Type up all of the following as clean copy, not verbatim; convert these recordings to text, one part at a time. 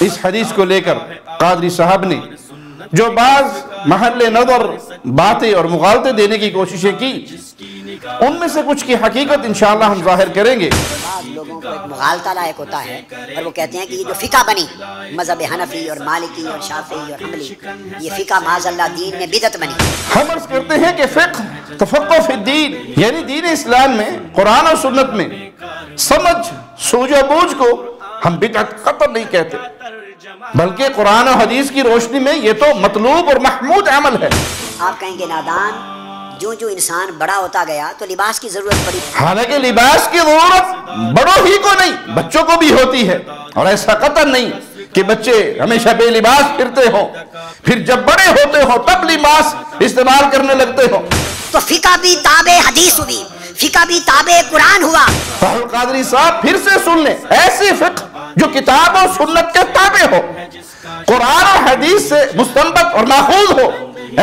اس حدیث کو لے کر قادری صاحب نے جو بعض محل نظر باتیں اور مغالطے دینے کی کوششیں کی، ان میں سے کچھ کی حقیقت انشاءاللہ ہم ظاہر کریں گے۔ بعض لوگوں کو ایک مغالطہ لائق ہوتا ہے اور وہ کہتے ہیں کہ یہ جو فقہ بنی مذہب حنفی اور مالکی اور شافعی اور حنبلی، یہ فقہ معاذ اللہ دین میں بدعت بنی۔ ہم عرض کرتے ہیں کہ فقہ تفقہ فی الدین، یعنی دین اسلام میں قرآن و سنت میں سمجھ سوجھ و بوجھ کو ہم بدعت قطع نہیں کہتے، بلکہ قرآن و حدیث کی روشنی میں یہ تو مطلوب اور محمود عمل ہے۔ آپ کہیں گے نادان، جو انسان بڑا ہوتا گیا تو لباس کی ضرورت پڑی۔ حالانکہ لباس کی ضرورت بڑوں ہی کو نہیں، بچوں کو بھی ہوتی ہے، اور ایسا قطع نہیں کہ بچے ہمیشہ بے لباس پھرتے ہوں، پھر جب بڑے ہوتے ہوں تب لباس استعمال کرنے لگتے ہوں۔ تو فقہ بھی تابع حدیث ہوئی، فقہ بھی تابع قرآن ہوا۔ طاہر القادری صاحب پھر سے سن لیں، ایسی فقہ جو کتاب و سنت کے تابع ہو، قرآن اور حدیث سے مستنبط اور ماخوذ ہو،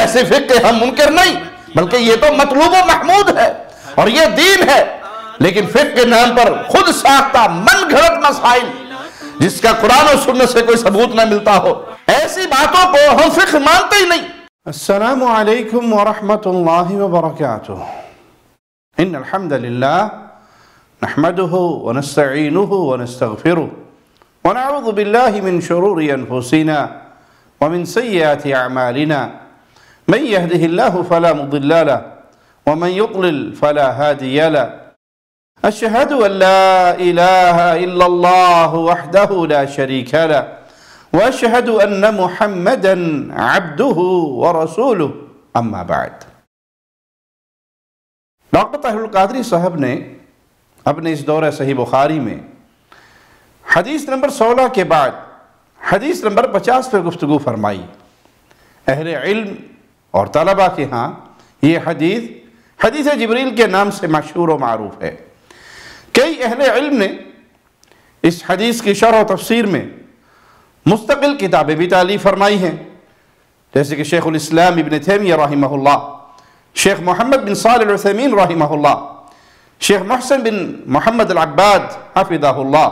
ایسے فقہ کے ہم منکر نہیں، بلکہ یہ تو مطلوب و محمود ہے اور یہ دین ہے۔ لیکن فقہ کے نام پر خود ساختہ من گھڑت مسائل جس کا قرآن و سنت سے کوئی ثبوت نہ ملتا ہو، ایسی باتوں کو ہم فقہ مانتے ہی نہیں۔ السلام علیکم ورحمۃ اللہ وبرکاتہ۔ ان الحمد للہ نحمده ونستعینه ونستغفره ونعوذ بالله من شرور انفسنا ومن سیئات اعمالنا من يهده الله فلا مضل له ومن يضلل فلا هادي له اشهد ان لا اله الا الله وحده لا شريك له واشهد ان محمدا عبده ورسوله اما بعد۔ ڈاکٹر طاہر القادری صاحب نے اپنے اس دورہ صحیح بخاری میں حدیث نمبر 16 کے بعد حدیث نمبر 50 پہ گفتگو فرمائی۔ اہل علم اور طلبہ کے ہاں یہ حدیث جبریل کے نام سے مشہور و معروف ہے۔ کئی اہل علم نے اس حدیث کی شرح و تفسیر میں مستقل کتابیں بھی تالیف فرمائی ہیں، جیسے کہ شیخ الاسلام ابن تیمیہ رحمہ اللہ، شیخ محمد بن صالح العثیمین رحمہ اللہ، شیخ محسن بن محمد العباد حفظہ اللہ،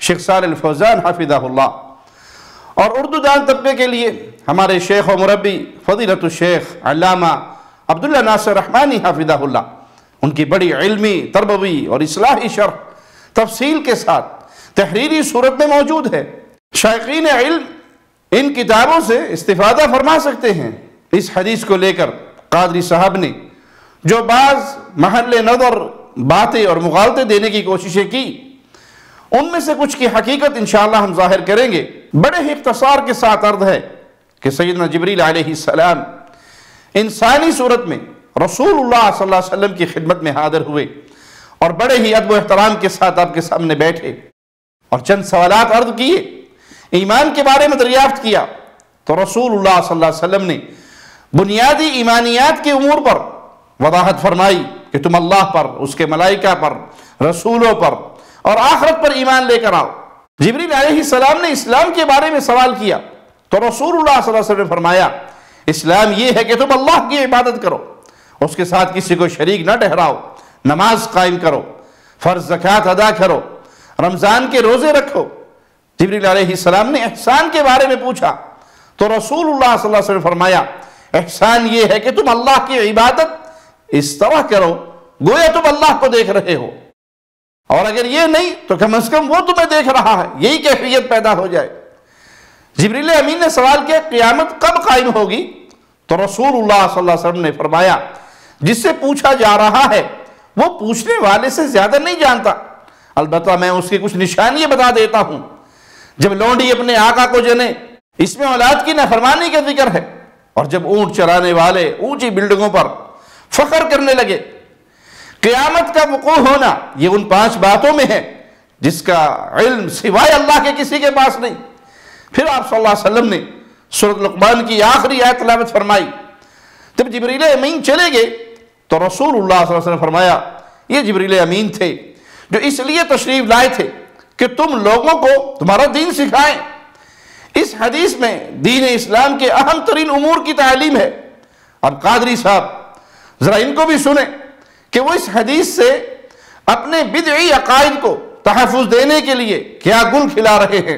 شیخ صالح الفوزان حفظہ اللہ۔ اور اردو دان طبقے کے لیے ہمارے شیخ و مربی فضیلت الشیخ علامہ عبداللہ ناصر رحمانی حفظہ اللہ، ان کی بڑی علمی، تربوی اور اصلاحی شرح تفصیل کے ساتھ تحریری صورت میں موجود ہے۔ شائقین علم ان کتابوں سے استفادہ فرما سکتے ہیں۔ اس حدیث کو لے کر قادری صاحب نے جو بعض محل نظر باتیں اور مغالطے دینے کی کوششیں کی، ان میں سے کچھ کی حقیقت انشاءاللہ ہم ظاہر کریں گے۔ بڑے ہی اختصار کے ساتھ عرض ہے کہ سیدنا جبریل علیہ السلام انسانی صورت میں رسول اللہ صلی اللہ علیہ وسلم کی خدمت میں حاضر ہوئے اور بڑے ہی ادب و احترام کے ساتھ آپ کے سامنے بیٹھے اور چند سوالات عرض کیے، ایمان کے بارے میں دریافت کیا، تو رسول اللہ صلی اللہ علیہ وسلم نے بنیادی ایمانیات کے امور پر وضاحت فرمائی کہ تم اللہ پر، اس کے ملائکہ پر، رسولوں پر اور آخرت پر ایمان لے کر آؤ۔ جبریل علیہ السلام نے اسلام کے بارے میں سوال کیا تو رسول اللہ صلی اللہ علیہ وسلم نے فرمایا اسلام یہ ہے کہ تم اللہ کی عبادت کرو، اس کے ساتھ کسی کو شریک نہ ٹھہراؤ، نماز قائم کرو، فرض زکوٰۃ ادا کرو، رمضان کے روزے رکھو۔ جبریل علیہ السلام نے احسان کے بارے میں پوچھا تو رسول اللہ صلی اللہ علیہ وسلم نے فرمایا احسان یہ ہے کہ تم اللہ کی عبادت اس طرح کرو گویا تم اللہ کو دیکھ رہے ہو، اور اگر یہ نہیں تو کم از کم وہ تمہیں دیکھ رہا ہے، یہی کیفیت پیدا ہو جائے۔ جبریل امین نے سوال کیا قیامت کب قائم ہوگی؟ تو رسول اللہ صلی اللہ علیہ وسلم نے فرمایا جس سے پوچھا جا رہا ہے وہ پوچھنے والے سے زیادہ نہیں جانتا، البتہ میں اس کی کچھ نشانیاں بتا دیتا ہوں۔ جب لونڈی اپنے آقا کو جنے، اس میں اولاد کی نافرمانی کا ذکر ہے، اور جب اونٹ چرانے والے اونچی بلڈنگوں پر فخر کرنے لگے۔ قیامت کا وقوع ہونا یہ ان 5 باتوں میں ہے جس کا علم سوائے اللہ کے کسی کے پاس نہیں۔ پھر آپ صلی اللہ علیہ وسلم نے سورۃ لقمان کی آخری آیت تلاوت فرمائی۔ جب جبریل امین چلے گئے تو رسول اللہ صلی اللہ علیہ وسلم نے فرمایا یہ جبریل امین تھے جو اس لیے تشریف لائے تھے کہ تم لوگوں کو تمہارا دین سکھائیں۔ اس حدیث میں دین اسلام کے اہم ترین امور کی تعلیم ہے۔ اب قادری صاحب ذرا ان کو بھی سنیں کہ وہ اس حدیث سے اپنے بدعی عقائد کو تحفظ دینے کے لیے کیا گل کھلا رہے ہیں۔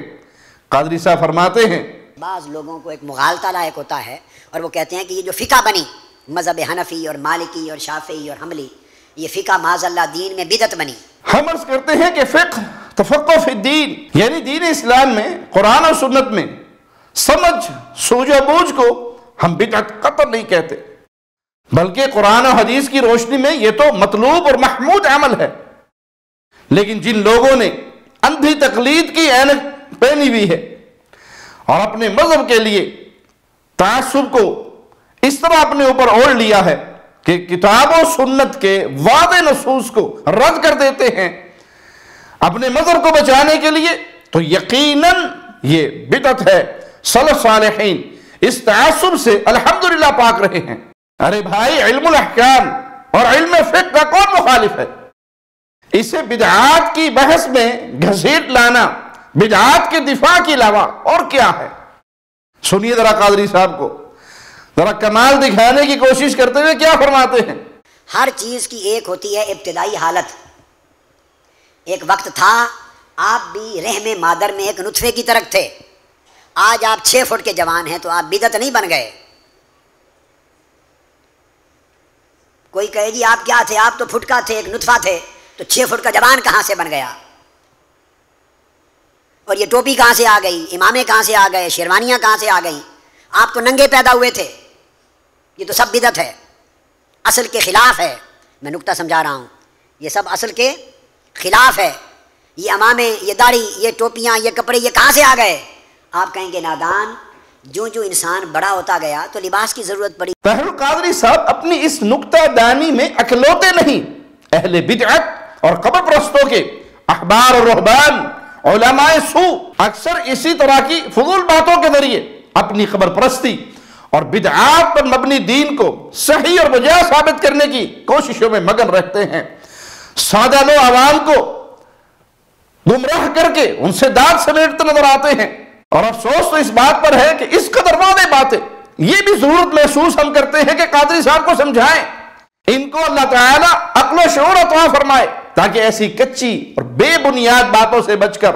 قادری صاحب فرماتے ہیں بعض لوگوں کو ایک مغالطہ لاحق ہوتا ہے اور وہ کہتے ہیں کہ یہ جو فقہ بنی مذہب حنفی اور مالکی اور شافعی اور حنبلی، یہ فقہ معاذ اللہ دین میں بدعت بنی۔ ہم عرض کرتے ہیں کہ فقہ تفقہ فی الدین، یعنی دین اسلام میں قرآن اور سنت میں سمجھ سوجھ و بوجھ کو ہم بدعت قطعاً نہیں کہتے، بلکہ قرآن و حدیث کی روشنی میں یہ تو مطلوب اور محمود عمل ہے۔ لیکن جن لوگوں نے اندھی تقلید کی عینک پہنی ہوئی ہے اور اپنے مذہب کے لیے تعصب کو اس طرح اپنے اوپر اوڑھ لیا ہے کہ کتاب و سنت کے واضح نصوص کو رد کر دیتے ہیں اپنے مذہب کو بچانے کے لیے، تو یقیناً یہ بدعت ہے۔ سلف صالحین اس تعصب سے الحمدللہ پاک رہے ہیں۔ ارے بھائی، علم الاحکام اور علم فقہ کا کون مخالف ہے؟ اسے بدعات کی بحث میں گھسیٹ لانا بدعات کے دفاع کے علاوہ اور کیا ہے؟ سنیے ذرا قادری صاحب کو، ذرا کمال دکھانے کی کوشش کرتے ہوئے کیا فرماتے ہیں۔ ہر چیز کی ایک ہوتی ہے ابتدائی حالت۔ ایک وقت تھا آپ بھی رحم مادر میں ایک نطفے کی طرح تھے، آج آپ 6 فٹ کے جوان ہیں تو آپ بدعت نہیں بن گئے۔ کوئی کہے جی آپ کیا تھے؟ آپ تو پھٹکا تھے، ایک نطفہ تھے، تو 6 فٹ کا جوان کہاں سے بن گیا؟ اور یہ ٹوپی کہاں سے آ گئی؟ امامے کہاں سے آ گئے؟ شیروانیاں کہاں سے آ گئیں؟ آپ تو ننگے پیدا ہوئے تھے۔ یہ تو سب بدعت ہے، اصل کے خلاف ہے۔ میں نکتہ سمجھا رہا ہوں، یہ سب اصل کے خلاف ہے۔ یہ امامے، یہ داڑھی، یہ ٹوپیاں، یہ کپڑے، یہ کہاں سے آ گئے؟ آپ کہیں گے نادان، جو جو انسان بڑا ہوتا گیا تو لباس کی ضرورت پڑی۔ طاہر القادری صاحب اپنی اس نکتہ دانی میں اکلوتے نہیں، اہل بدعت اور قبر پرستوں کے احبار اور رہبان علماء سوء اکثر اسی طرح کی فضول باتوں کے ذریعے اپنی قبر پرستی اور بدعات پر مبنی دین کو صحیح اور مجاز ثابت کرنے کی کوششوں میں مگن رہتے ہیں۔ سادہ لو عوام کو گمراہ کر کے ان سے داد سمیٹتے نظر آتے ہیں، اور افسوس تو اس بات پر ہے کہ اس قدر واضح باتیں یہ بھی ضرورت محسوس ہم کرتے ہیں کہ قادری صاحب کو سمجھائیں، ان کو اللہ تعالیٰ عقل و شعور عطا فرمائے تاکہ ایسی کچی اور بے بنیاد باتوں سے بچ کر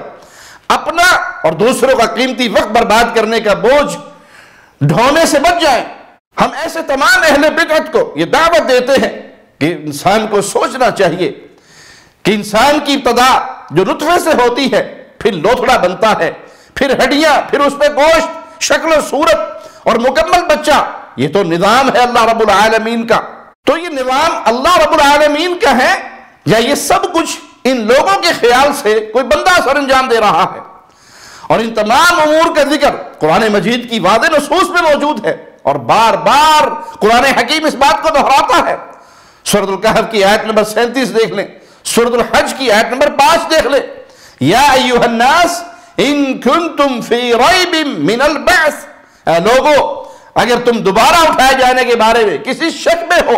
اپنا اور دوسروں کا قیمتی وقت برباد کرنے کا بوجھ ڈھونے سے بچ جائیں۔ ہم ایسے تمام اہل بدعت کو یہ دعوت دیتے ہیں کہ انسان کو سوچنا چاہیے کہ انسان کی ابتدا جو نطفے سے ہوتی ہے، پھر لوتھڑا بنتا ہے، پھر ہڈیاں، پھر اس پہ گوشت، شکل و صورت اور مکمل بچہ۔ یہ تو نظام ہے اللہ رب العالمین کا۔ تو یہ نظام اللہ رب العالمین کا ہے یا یہ سب کچھ ان لوگوں کے خیال سے کوئی بندہ سر انجام دے رہا ہے؟ اور ان تمام امور کا ذکر قرآن مجید کی واضح نصوص میں موجود ہے، اور بار بار قرآن حکیم اس بات کو دہراتا ہے۔ سورۃ الکہف کی آیت نمبر 37 دیکھ لیں، سورۃ الحج کی آیت نمبر 5 دیکھ لیں، یا ایھا الناس ان کنتم فی ریب من البعث، اے لوگو اگر تم دوبارہ اٹھائے جانے کے بارے میں کسی شک میں ہو،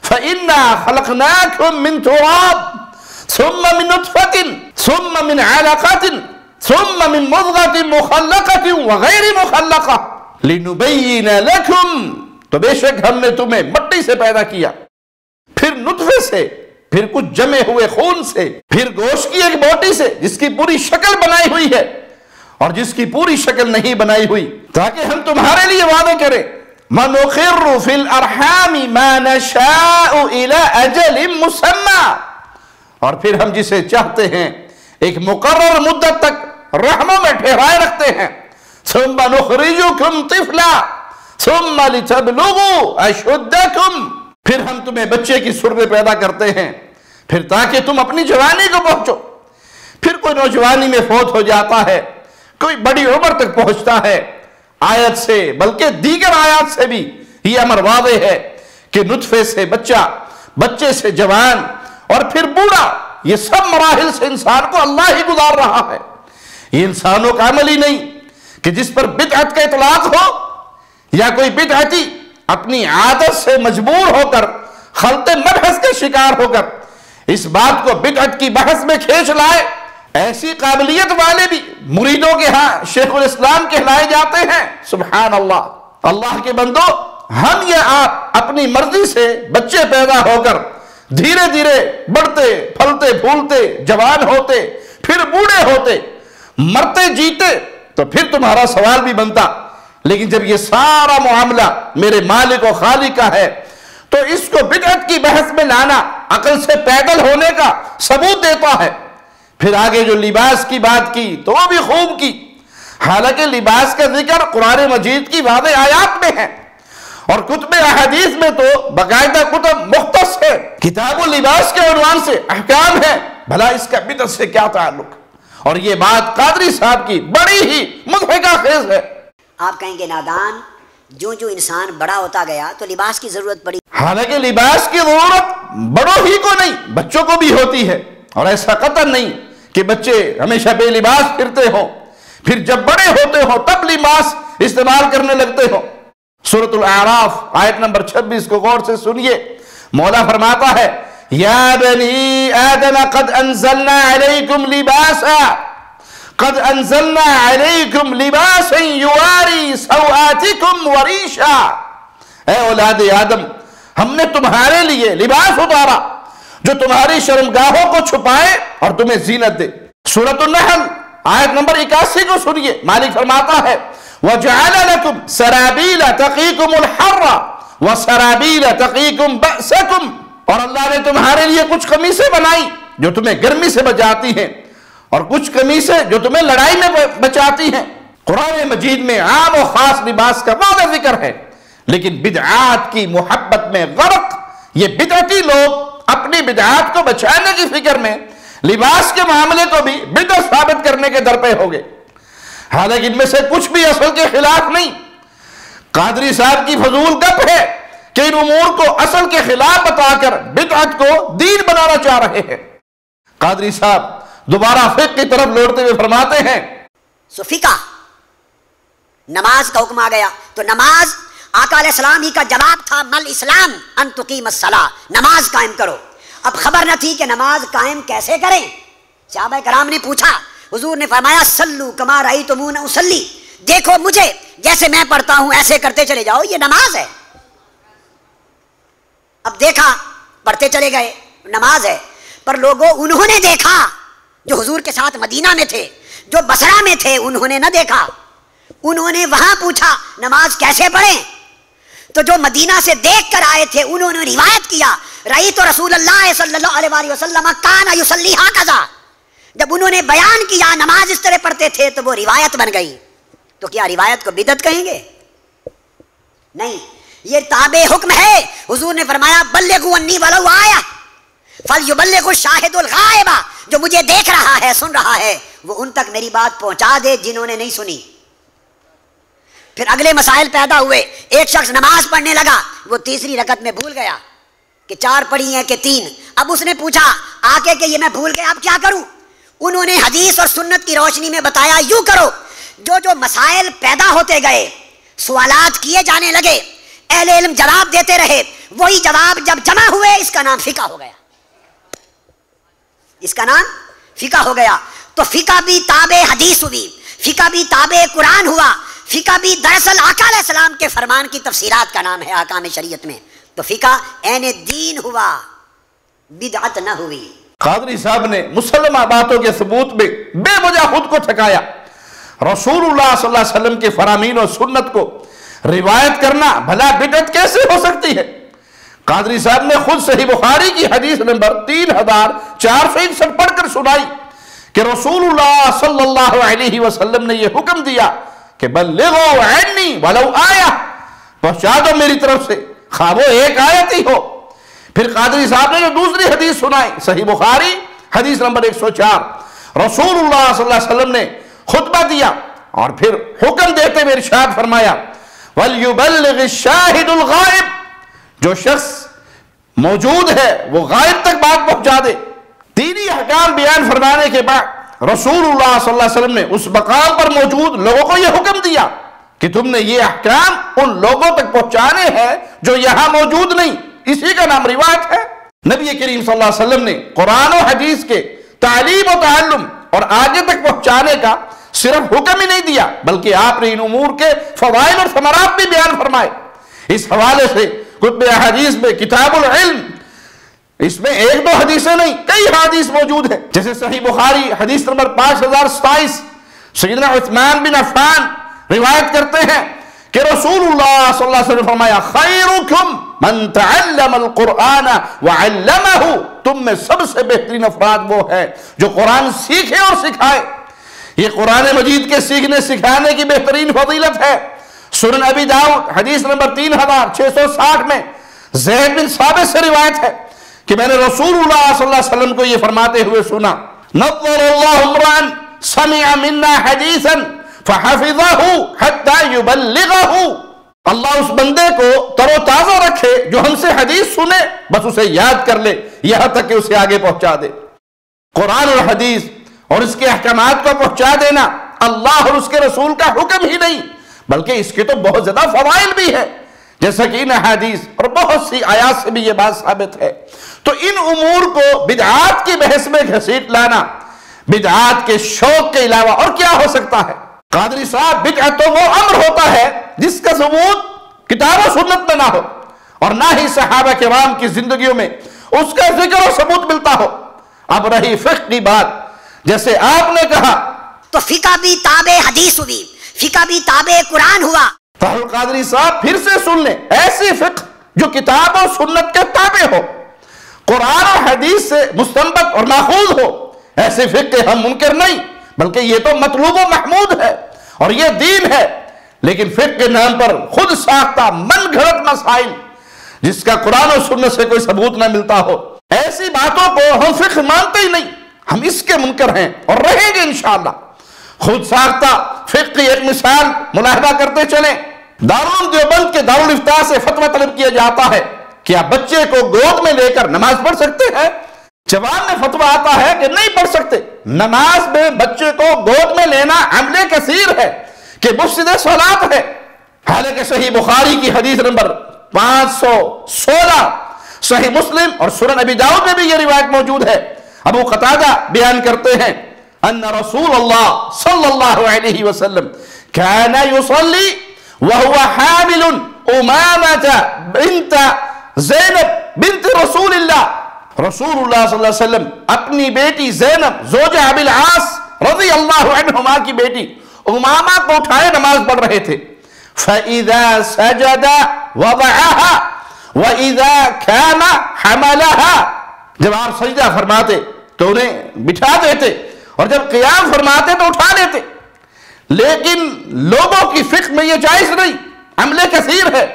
فَإِنَّا خَلَقْنَاكُم مِّن تُرَابٍ ثُمَّ مِن نُطْفَةٍ ثُمَّ مِنْ عَلَقَةٍ ثُمَّ مِن مُضْغَةٍ مُخَلَّقَةٍ وَغَيْرِ مُخَلَّقَةٍ لِنُبَيِّنَ لَكُمْ، تو بے شک ہم نے تمہیں مٹی سے پیدا کیا، پھر نطفے سے، پھر کچھ جمے ہوئے خون سے، پھر گوشت کی ایک بوٹی سے جس کی پوری شکل بنائی ہوئی ہے اور جس کی پوری شکل نہیں بنائی ہوئی، تاکہ ہم تمہارے لیے وعدہ کریں مَنُقِرُّ فِي الْأَرْحَامِ مَا نَشَاءُ إِلَىٰ أَجَلٍ مُّسَمًّى، اور پھر ہم جسے چاہتے ہیں ایک مقرر مدت تک رحموں میں ٹھہرائے رکھتے ہیں۔ ثُمَّ نُخْرِجُكُمْ طِفْلًا ثُمَّ لِتَبْلُغُوا أَشُدَّكُمْ، پھر ہم تمہیں بچے کی صورت میں پیدا کرتے ہیں، پھر تاکہ تم اپنی جوانی کو پہنچو۔ پھر کوئی نوجوانی میں فوت ہو جاتا ہے، کوئی بڑی عمر تک پہنچتا ہے۔ آیت سے بلکہ دیگر آیات سے بھی یہ امر واضح ہے کہ نطفے سے بچہ، بچے سے جوان اور پھر بوڑھا، یہ سب مراحل سے انسان کو اللہ ہی گزار رہا ہے۔ یہ انسانوں کا عمل ہی نہیں کہ جس پر بدعت کا اطلاق ہو یا کوئی بدعتی اپنی عادت سے مجبور ہو کر خلط مبحث کا شکار ہو کر اس بات کو بدعت کی بحث میں کھینچ لائے۔ ایسی قابلیت والے بھی مریدوں کے ہاں شیخ الاسلام کہلائے جاتے ہیں۔ سبحان اللہ۔ اللہ کے بندو، ہم یا آپ اپنی مرضی سے بچے پیدا ہو کر دھیرے دھیرے بڑھتے پھلتے پھولتے جوان ہوتے پھر بوڑھے ہوتے، مرتے جیتے تو پھر تمہارا سوال بھی بنتا، لیکن جب یہ سارا معاملہ میرے مالک و خالق کا ہے تو اس کو بدعت کی بحث میں لانا عقل سے پیدل ہونے کا ثبوت دیتا ہے۔ پھر آگے جو لباس کی بات کی تو وہ بھی خوب کی، حالانکہ لباس کا ذکر قرآن مجید کی واضح آیات میں ہے، اور کتب احادیث میں تو باقاعدہ کتب مختص ہے، کتاب اللباس کے عنوان سے احکام ہے، بھلا اس کا بدعت سے کیا تعلق؟ اور یہ بات قادری صاحب کی بڑی ہی مضحکہ خیز ہے۔ آپ کہیں گے نادان، جو انسان بڑا ہوتا گیا تو لباس کی ضرورت پڑی، حالانکہ لباس کی ضرورت بڑوں ہی کو نہیں، بچوں کو بھی ہوتی ہے، اور ایسا قطعاً نہیں کہ بچے ہمیشہ بے لباس پھرتے ہوں، پھر جب بڑے ہوتے ہوں تب لباس استعمال کرنے لگتے ہوں۔ سورۃ الاعراف آیت نمبر 26 کو غور سے سنیے، مولا فرماتا ہے یا بنی آدم قد انزلنا علیکم لباسا، قد انزلنا علیکم لباسا یواری سوآتکم وریشا، اے اولاد آدم ہم نے تمہارے لیے لباس اتارا جو تمہاری شرمگاہوں کو چھپائے اور تمہیں زینت دے۔ سورۃ النحل آیت نمبر 81 کو سنیے، مالک فرماتا ہے وَجَعَلَ لَكُمْ سَرَابِيلَ تَقِيكُمُ الْحَرَّ وَسَرَابِيلَ تَقِيكُمْ بَأْسَكُمْ، اور اللہ نے تمہارے لیے کچھ قمیصیں بنائی جو تمہیں گرمی سے بچاتی ہیں، اور کچھ قمیصیں جو تمہیں لڑائی میں بچاتی ہیں۔ قرآن مجید میں عام و خاص لباس کا واضح ذکر ہے، لیکن بدعات کی محبت میں غرق یہ بدعتی لوگ اپنی بدعات کو بچانے کی فکر میں لباس کے معاملے کو بھی بدعت ثابت کرنے کے در پہ ہو گئے، حالانکہ ان میں سے کچھ بھی اصل کے خلاف نہیں۔ قادری صاحب کی فضول گپ ہے کہ ان امور کو اصل کے خلاف بتا کر بدعت کو دین بنانا چاہ رہے ہیں۔ قادری صاحب دوبارہ فقہ کی طرف لوٹتے ہوئے فرماتے ہیں سو فقہ، نماز کا حکم آ گیا تو نماز آقا علیہ السلام ہی کا جواب تھا مل اسلام ان تقیم الصلاۃ، نماز قائم کرو۔ اب خبر نہ تھی کہ نماز قائم کیسے کریں، صحابہ کرام نے پوچھا، حضور نے فرمایا سلو کما رأیتمون اصلی، دیکھو مجھے جیسے میں پڑھتا ہوں ایسے کرتے چلے جاؤ، یہ نماز ہے۔ اب دیکھا پڑھتے چلے گئے نماز ہے، پر لوگوں انہوں نے دیکھا جو حضور کے ساتھ مدینہ میں تھے، جو بصرہ میں تھے انہوں نے نہ دیکھا، انہوں نے وہاں پوچھا نماز کیسے پڑھیں، تو جو مدینہ سے دیکھ کر آئے تھے انہوں نے روایت کیا رأیت رسول اللہ صلی اللہ علیہ وآلہ وسلم کان یصلی ہکذا، جب انہوں نے بیان کیا نماز اس طرح پڑھتے تھے تو وہ روایت بن گئی۔ تو کیا روایت کو بدعت کہیں گے؟ نہیں، یہ تابع حکم ہے۔ حضور نے فرمایا بلغوا انی ولو آیا فلیبلغ الشاہد الغائب، جو مجھے دیکھ رہا ہے سن رہا ہے وہ ان تک میری بات پہنچا دے جنہوں نے نہیں سنی۔ پھر اگلے مسائل پیدا ہوئے، ایک شخص نماز پڑھنے لگا، وہ تیسری رکعت میں بھول گیا کہ 4 پڑھی ہیں کہ 3، اب اس نے پوچھا آ کے کہ یہ میں بھول گیا اب کیا کروں؟ انہوں نے حدیث اور سنت کی روشنی میں بتایا یوں کرو، جو مسائل پیدا ہوتے گئے، سوالات کیے جانے لگے، اہل علم جواب دیتے رہے، وہی جواب جب جمع ہوئے اس کا نام فقہ ہو گیا، اس کا نام فقہ ہو گیا۔ تو فقہ بھی تابع حدیث ہوئی، فقہ بھی تابع قرآن ہوا، فقہ بھی دراصل آقا علیہ السلام کے فرمان کی تفسیرات کا نام ہے احکام شریعت میں، تو فقہ عین دین ہوا، بدعت نہ ہوئی۔ قادری صاحب نے مسلمہ باتوں کے ثبوت میں بے وجہ خود کو تھکایا۔ رسول اللہ صلی اللہ علیہ وسلم کے فرامین و سنت کو روایت کرنا بھلا بدعت کیسے ہو سکتی ہے؟ قادری صاحب نے خود صحیح بخاری کی حدیث نمبر 3461 پڑھ کر سنائی کہ رسول اللہ صلی اللہ علیہ وسلم نے یہ حکم دیا کہ بلغوا عنی ولو آیہ، پہنچا دو میری طرف سے خواہ وہ ایک آیت ہی ہو۔ پھر قادری صاحب نے جو دوسری حدیث سنائی صحیح بخاری حدیث نمبر 104، رسول اللہ صلی اللہ علیہ وسلم نے خطبہ دیا اور پھر حکم دیتے ہوئے ارشاد فرمایا وَلْيُبَلِّغِ الشَّاهِدُ الْغَائِبِ، جو شخص موجود ہے وہ غائب تک بات پہنچا دے۔ دینی احکام بیان فرمانے کے بعد رسول اللہ صلی اللہ علیہ وسلم نے اس مقام پر موجود لوگوں کو یہ حکم دیا کہ تم نے یہ احکام ان لوگوں تک پہنچانے ہیں جو یہاں موجود نہیں، اسی کا نام روایت ہے۔ نبی کریم صلی اللہ علیہ وسلم نے قرآن و حدیث کے تعلیم و تعلم اور آگے تک پہنچانے کا صرف حکم ہی نہیں دیا بلکہ آپ نے ان امور کے فوائد اور ثمرات بھی بیان فرمائے۔ اس حوالے سے کتب احادیث میں کتاب العلم اس میں ایک دو حدیثیں نہیں، کئی حدیث موجود ہیں. جیسے صحیح بخاری حدیث نمبر 5027 سیدنا عثمان بن عفان روایت کرتے ہیں کہ رسول اللہ صلی اللہ علیہ وسلم فرمایا خیرکم من تعلم القرآن وعلمہ، تم میں سب سے بہترین افراد وہ ہے جو قرآن سیکھے اور سکھائے. یہ قرآن مجید کے سیکھنے سکھانے کی بہترین فضیلت ہے. سنن ابی داؤد حدیث نمبر 3660 میں زید بن ثابت سے روایت ہے کہ میں نے رسول اللہ صلی اللہ علیہ وسلم کو یہ فرماتے ہوئے سنا نظر اللہ امرأ سمع منا حدیثا فحفظہ حتی یبلغہ، اللہ اس بندے کو تر و تازہ رکھے جو ہم سے حدیث سنے بس اسے یاد کر لے یہاں تک کہ اسے آگے پہنچا دے. قرآن اور حدیث اور اس کے احکامات کو پہنچا دینا اللہ اور اس کے رسول کا حکم ہی نہیں بلکہ اس کے تو بہت زیادہ فضائل بھی ہے، جیسا کہ ان حدیث اور بہت سی آیات سے بھی یہ بات ثابت ہے. تو ان امور کو بدعات کی بحث میں گھسیٹ لانا بدعات کے شوق کے علاوہ اور کیا ہو سکتا ہے؟ قادری صاحب بدعت تو وہ امر ہوتا ہے جس کا ثبوت کتاب و سنت میں نہ ہو اور نہ ہی صحابہ کرام کی زندگیوں میں اس کا ذکر و ثبوت ملتا ہو. اب رہی فقہ کی بات، جیسے آپ نے کہا تو فقہ بھی تابع حدیث ہوئی، فقہ بھی تابع قرآن ہوا. طاہر القادری صاحب پھر سے سن لیں، ایسی فقہ جو کتاب و سنت کے تابع ہو، قرآن اور حدیث سے مستنبط اور ماخوذ ہو، ایسے فقہ کے ہم منکر نہیں بلکہ یہ تو مطلوب و محمود ہے اور یہ دین ہے. لیکن فقہ کے نام پر خود ساختہ من گھڑت مسائل جس کا قرآن و سنت سے کوئی ثبوت نہ ملتا ہو، ایسی باتوں کو ہم فقہ مانتے ہی نہیں، ہم اس کے منکر ہیں اور رہیں گے انشاءاللہ. خود ساختہ فقہ کی ایک مثال ملاحظہ کرتے چلیں. دارالعلوم دیوبند کے دارالافتاء سے فتویٰ طلب کیا جاتا ہے کہ آپ بچے کو گود میں لے کر نماز پڑھ سکتے ہیں؟ جواب میں فتویٰ آتا ہے کہ نہیں پڑھ سکتے. نماز میں بچے کو گود میں لینا عمل کثیر ہے کہ مفسد صلاۃ ہے. حالانکہ صحیح بخاری کی حدیث نمبر 516 صحیح مسلم اور سنن ابی داؤد میں بھی یہ روایت موجود ہے. ابو قتادہ بیان کرتے ہیں ان رسول اللہ صلی اللہ علیہ وسلم كان يصلي وهو حامل امامة بنت زینب بنت رسول اللہ. رسول اللہ صلی اللہ علیہ وسلم اپنی بیٹی زینب زوجہ ابی العاص رضی اللہ عنہما کی بیٹی امامہ کو اٹھائے نماز پڑھ رہے تھے. فَإِذَا سَجَدَ وَضَعَهَا وَإِذَا كَانَ حَمَلَهَا، جب آپ سجدہ فرماتے تو انہیں بٹھا دیتے اور جب قیام فرماتے تو اٹھا لیتے. لیکن لوگوں کی فقہ میں یہ جائز نہیں، عمل کثیر ہے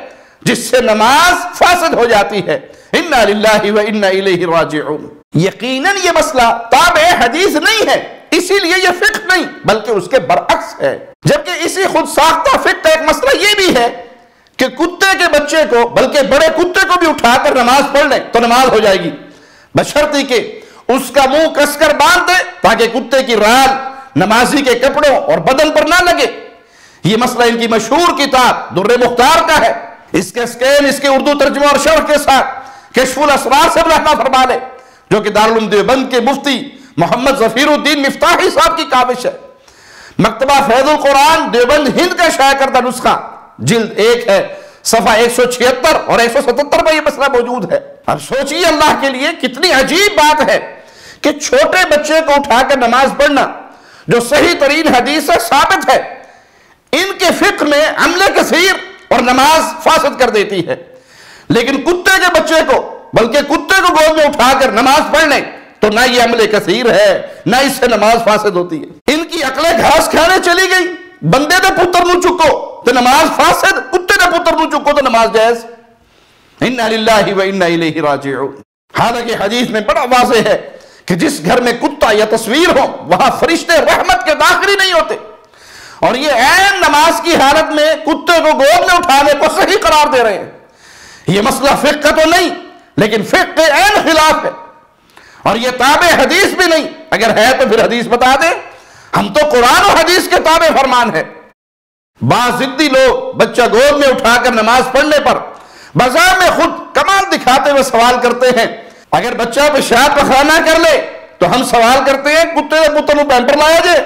جس سے نماز فاسد ہو جاتی ہے. اِنَّا لِلَّهِ وَإِنَّا إِلَيْهِ رَاجِعُونَ. یقیناً یہ مسئلہ تابع حدیث نہیں ہے، اسی لیے یہ فقہ نہیں بلکہ اس کے برعکس ہے. جبکہ اسی خود ساختہ فقہ کا ایک مسئلہ یہ بھی ہے کہ کتے کے بچے کو بلکہ بڑے کتے کو بھی اٹھا کر نماز پڑھ لیں تو نماز ہو جائے گی، بشرطی کہ اس کا منہ کس کر باندھ دے تاکہ کتے کی رال نمازی کے کپڑوں اور بدن پر نہ لگے. یہ مسئلہ ان کی مشہور کتاب در مختار کا ہے. اس کے اسکین اس کے اردو ترجمہ اور شرح کے ساتھ کشف الاسرار سے رحمہ فرما لے، جو کہ دارالعلوم دیوبند کے مفتی محمد ظفیر الدین مفتاحی صاحب کی کاوش ہے. مکتبہ فیض القرآن دیوبند ہند کا شائع کردہ نسخہ جلد 1 ہے، صفحہ 176 اور 177 میں یہ مسئلہ موجود ہے. اب سوچئے اللہ کے لیے کتنی عجیب بات ہے کہ چھوٹے بچے کو اٹھا کر نماز پڑھنا جو صحیح ترین حدیث سے ثابت ہے، ان کے فقہ میں عمل کثیر اور نماز فاسد کر دیتی ہے. لیکن کتے کے بچے کو بلکہ کتے کو گود میں اٹھا کر نماز پڑھ لیں تو نہ یہ عمل کثیر ہے نہ اس سے نماز فاسد ہوتی ہے. ان کی عقلیں گھاس کھانے چلی گئی. بندے دے پتر نو چکو تو نماز فاسد، کتے دے پتر نو چکو تو نماز جائز. اِنَّا لِلَّهِ وَإِنَّا إِلَيْهِ رَاجِعُونَ. حالانکہ حدیث میں بڑا واضح ہے کہ جس گھر میں کتا یا تصویر ہو وہاں فرشتے رحمت کے داخل ہی نہیں ہوتے. اور یہ عین نماز کی حالت میں کتے کو گود میں اٹھانے کو صحیح قرار دے رہے ہیں. یہ مسئلہ فقہ کا تو نہیں لیکن فقہ کے عین خلاف ہے اور یہ تابع حدیث بھی نہیں. اگر ہے تو پھر حدیث بتا دیں. ہم تو قرآن و حدیث کے تابع فرمان ہے. بعض ضدی لوگ بچہ گود میں اٹھا کر نماز پڑھنے پر بازار میں خود کمال دکھاتے ہوئے سوال کرتے ہیں اگر بچہ پیشاب پخانہ کر لے تو ہم سوال کرتے ہیں کتے کے پتر کو پیمپر لایا جائے،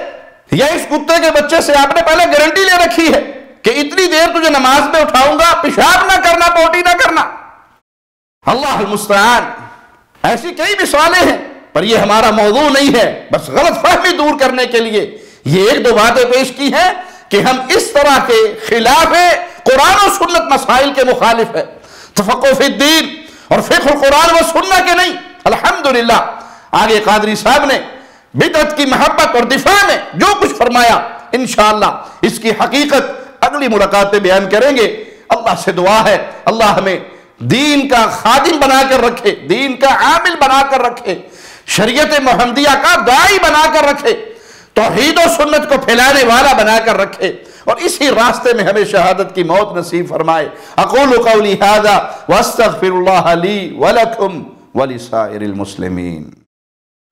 یا اس کتے کے بچے سے آپ نے پہلے گارنٹی لے رکھی ہے کہ اتنی دیر تجھے نماز میں اٹھاؤں گا، پیشاب نہ کرنا، پوٹی نہ کرنا. اللہ المستعان. ایسی کئی مثالیں ہیں، پر یہ ہمارا موضوع نہیں ہے، بس غلط فہمی دور کرنے کے لیے یہ ایک دو باتیں پیش کی ہیں کہ ہم اس طرح کے خلاف قرآن و سنت مسائل کے مخالف ہیں، تفقہ فی الدین اور فقہ القرآن و سنت کے نہیں۔ الحمدللہ آگے قادری صاحب نے بدعت کی محبت اور دفاع میں جو کچھ فرمایا، انشاءاللہ اس کی حقیقت اگلی ملاقات پہ بیان کریں گے۔ اللہ سے دعا ہے اللہ ہمیں دین کا خادم بنا کر رکھے، دین کا عامل بنا کر رکھے، شریعت محمدیہ کا داعی بنا کر رکھے، توحید و سنت کو پھیلانے والا بنا کر رکھے، اور اسی راستے میں ہمیں شہادت کی موت نصیب فرمائے۔ اقول قولی ھذا واستغفر اللہ لی ولکم ولسائر المسلمین۔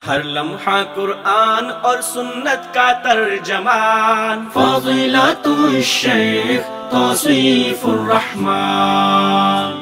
ہر لمحہ قرآن اور سنت کا ترجمان، فضیلت الشیخ توصیف الرحمان۔